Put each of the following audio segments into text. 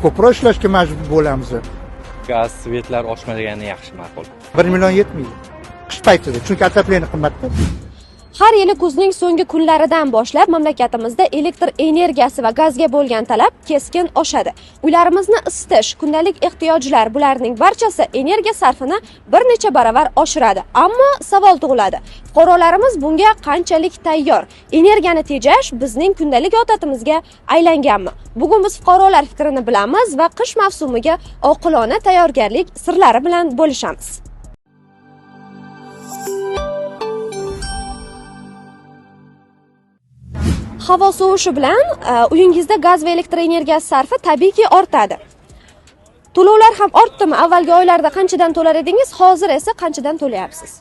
ko'proq ishlashga majbur bo'lamiz. Gaz, svetlar oshmagani yaxshi ma'qul. 1 million yetmaydi. Qish paytida, chunki отопление qimmatda. Har yili kuzning so'nggi kunlaridan boshlab mamlakatimizda elektr energiyasi va gazga bo'lgan talab keskin oshadi. Uylarimizni isitish, kundalik ehtiyojlar bularning barchasi energiya sarfini bir necha baravar oshiradi. Ammo savol tug'iladi. Fuqarolarimiz bunga qanchalik tayyor? Energiyani tejash bizning kundalik odatimizga aylanganmi? Bugun biz fuqarolar fikrini bilamiz va qish mavsumiga oqilona tayyorgarlik sirlari bilan bo'lishamiz. Havo sovishi bilan uyingizda gaz va elektr energiyasi sarfi tabiiyki ortadi. To'lovlar ham ortdimi? Avvalgi oylarda qanchadan to'lar edingiz, hozir esa qanchadan to'layapsiz?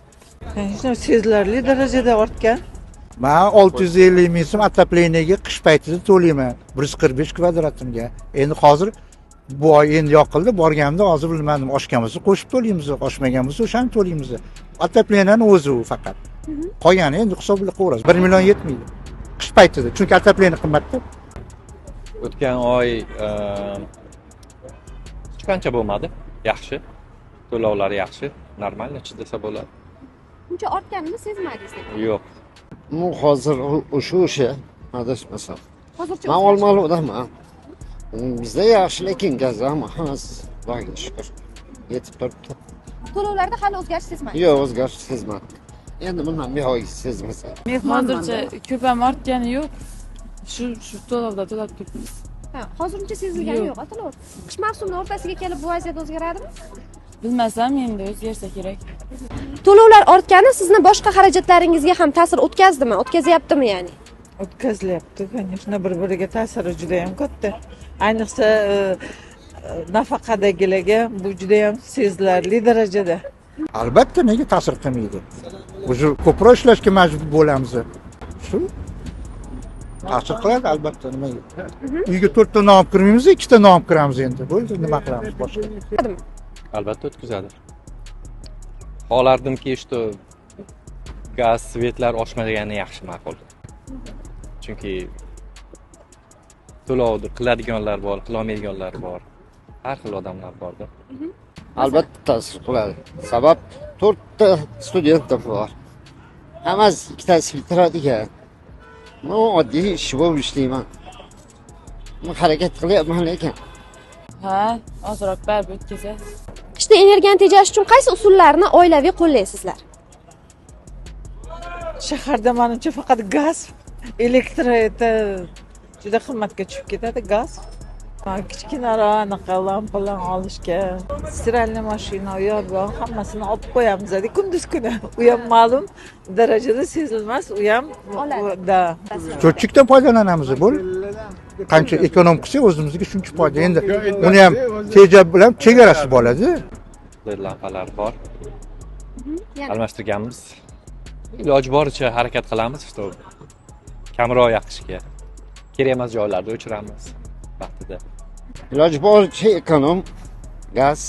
Sezilarli darajada ortgan. Men 650 ming so'm отоплениеga qish paytida to'layman 145 kvadratimga. Endi hozir bu oy endi yoqildi, borganimda hozir bilmadim, oshgan bo'lsa qo'shib to'laymiz, oshmagan bo'lsa o'shani to'laymiz. Отоплениyaning o'zi u faqat. Qolgani endi hisoblab qo'yamiz. 1 million yetmaydi. Qish paytida, chunki отопление qimmatda. O'tgan oy hech qancha bo'lmadi. Yaxshi. To'lovlar yaxshi, normalniy chidasa bo'ladi. Uncha ortganini sezmadingiz? Yo'q. Bu hozir o'sha adashmasam. Hozircha Men olmalıdaman. Bizda yaxshi, lekin gaz ham hammasi Xudoga shukr. Yetib turibdi. to'lovlarda hali o'zgarish sezmadingiz? Yo'q, o'zgarish sezmadim. Endi bundan bir oy sezmasa. Hozircha ko'p ham ortgani yo'q. Shu to'lovda to'lab turibmiz. Ha, hozircha sezilgani yo'q, to'lov. Qish mavsumining o'rtasiga kelib bu vaziyat o'zgaradimi? Bilmasam, endi o'zgarsa kerak. To'lovlar ortgani sizni boshqa xarajatlaringizga ham ta'sir o'tkazdimi? O'tkazyaptimi ya'ni? O'tkazilyapti, конечно, bir-biriga ta'siri juda ham katta. Ayniqsa nafaqadagilarga bu juda ham sezilarli darajada. Albatta, nega ta'sir qilmaydi? O'zi ko'proq ishlashga majbur bo'lamiz. Shu ta'sir qiladi albatta, nimaga? Uyga 4 ta non olib kirmaymiz, 2 ta non olib kiramiz endi. Bo'ldi, nima qilamiz boshqa? Albatta o'tkazadi. Xohlardimki, что gaz, svetlar oshmagani yaxshi ma'qul. Chunki to'lovni qiladiganlar bor, qilolmaydiganlar bor. Har xil odamlar borda. Albatta ta'sir qiladi. Sabab 4 ta studentlar bor. Hammasi ikkitasi bitiradigan. Men oddiy ish bo'lib ishlayman. Men harakat qilyapman lekin. Ha, ozroq barib o'tkazadi. Qishda energiyani tejash uchun qaysi usullarni oilaviy qo'llaysizlar? Shaharda menimcha faqat gaz, elektr juda qimmatga tushib ketadi gaz. Kichkinaroq anaqa lampalar olishga, stиральный mashina, yo'q, hammasini olib qo'yamiz. Kunduz kuni. U ham ma'lum darajada sezilmas, u ham da. Cho'chikdan foydalanamiz, bo'l. Qancha ekonom qilsak o'zimizga shuncha foyda. Endi uni ham tejab bilan chegarasi bo'ladi. LED lampalar bor. Almashtirganmiz. Iloji boricha harakat qilamiz, что kamroq yoqishga. Kerak emas joylarda o'chiramiz vaqtida. Iloji boricha ekonom gaz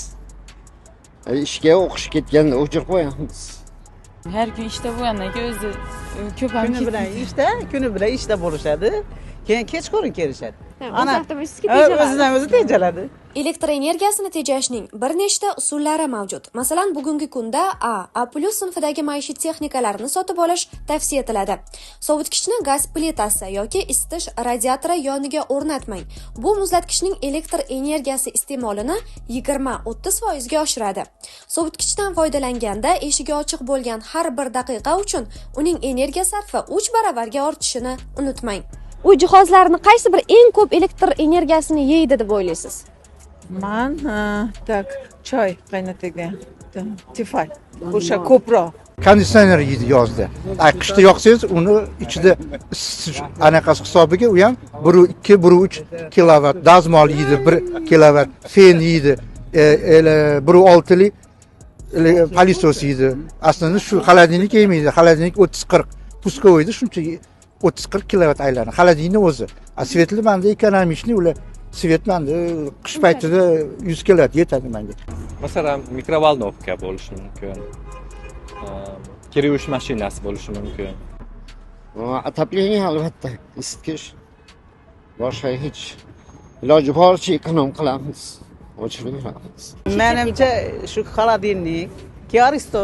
ishga o'qish ketganda o'chirib qo'yamiz. Har kun ishda bo'lgandan keyin o'zi ko'p ham kuni bilan ishda bo'lishadi. Keyin kechqurun kelishadi. O'zidan o'zi tejaladi. Elektr energiyasini tejashning bir nechta usullari mavjud. Masalan, bugungi kunda A+ sinfidagi maishiy texnikalarni sotib olish tavsiya etiladi. Sovutgichni gaz plitasi yoki isitish radiatori yoniga o'rnatmang. Bu muzlatgichning elektr energiyasi iste'molini 20-30% ga oshiradi. Sovutgichdan foydalanganda eshigi ochiq bo'lgan har bir daqiqa uchun uning energiya sarfi 3 baravarga ortishini unutmang. Uy jihozlarini qaysi bir eng ko'p elektr energiyasini yeydi deb o'ylaysiz? Men tak choy qaynatadigan Tefal. O'sha ko'proq. Konditsioner yeydi yozda. Qishda yoqsangiz uni ichida isitish anaqasi hisobiga u ham 1.2, 1.3 kilovat dazmol yeydi, 1 kilovat fen yeydi, 1.6 lik palisos yeydi. Aslında shu xolodilnik yeymaydi. Xolodilnik 30-40 puskovoyda shuncha 30-40 kilovat aylanadi. Xolodilnik o'zi. A svetli menda ekonomishni ular svet menda qish paytida 100 kilovat yetadi menga. Masalan, mikrovalnovka bo'lishi mumkin. Kirish mashinasi bo'lishi mumkin. Отопление albatta, isitish. Boshqa hech iloji boricha ekonom qilamiz, o'chirib yuramiz. Menimcha shu xolodilnik, kiaristo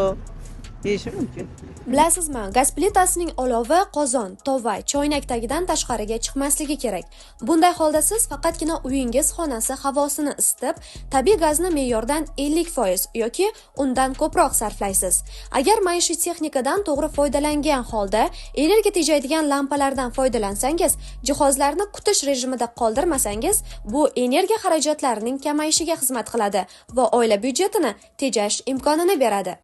yeyish mumkin. Bilasizmi, gaz plitasining olovi qozon, tova, choynak tagidan tashqariga chiqmasligi kerak. Bunday holda siz faqatgina uyingiz xonasi havosini isitib, tabiiy gazni me'yordan 50% yoki undan ko'proq sarflaysiz. Agar maishiy texnikadan to'g'ri foydalangan holda energiya tejaydigan lampalardan foydalansangiz, jihozlarni kutish rejimida qoldirmasangiz, bu energiya xarajatlarining kamayishiga xizmat qiladi va oila byudjetini tejash imkonini beradi.